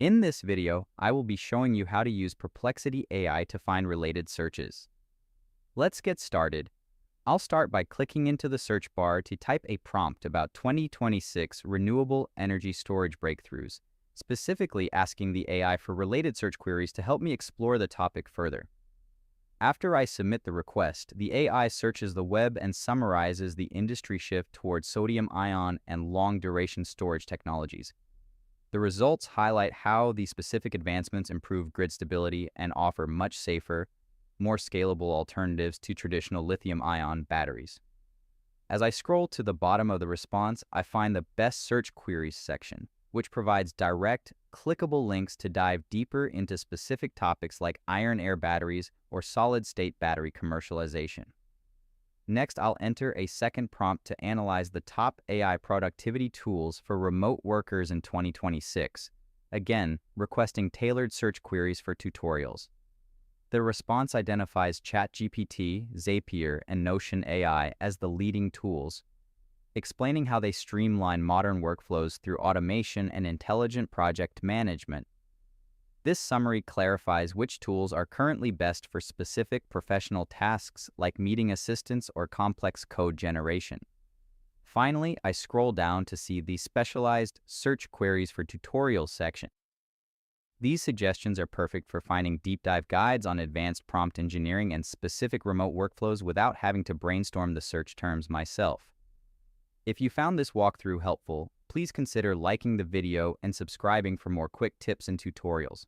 In this video, I will be showing you how to use Perplexity AI to find related searches. Let's get started. I'll start by clicking into the search bar to type a prompt about 2026 renewable energy storage breakthroughs, specifically asking the AI for related search queries to help me explore the topic further. After I submit the request, the AI searches the web and summarizes the industry shift towards sodium-ion and long-duration storage technologies. The results highlight how the specific advancements improve grid stability and offer much safer, more scalable alternatives to traditional lithium-ion batteries. As I scroll to the bottom of the response, I find the Best Search Queries section, which provides direct, clickable links to dive deeper into specific topics like iron-air batteries or solid-state battery commercialization. Next, I'll enter a second prompt to analyze the top AI productivity tools for remote workers in 2026, again, requesting tailored search queries for tutorials. The response identifies ChatGPT, Zapier, and Notion AI as the leading tools, explaining how they streamline modern workflows through automation and intelligent project management. This summary clarifies which tools are currently best for specific professional tasks like meeting assistance or complex code generation. Finally, I scroll down to see the specialized search queries for tutorials section. These suggestions are perfect for finding deep dive guides on advanced prompt engineering and specific remote workflows without having to brainstorm the search terms myself. If you found this walkthrough helpful, please consider liking the video and subscribing for more quick tips and tutorials.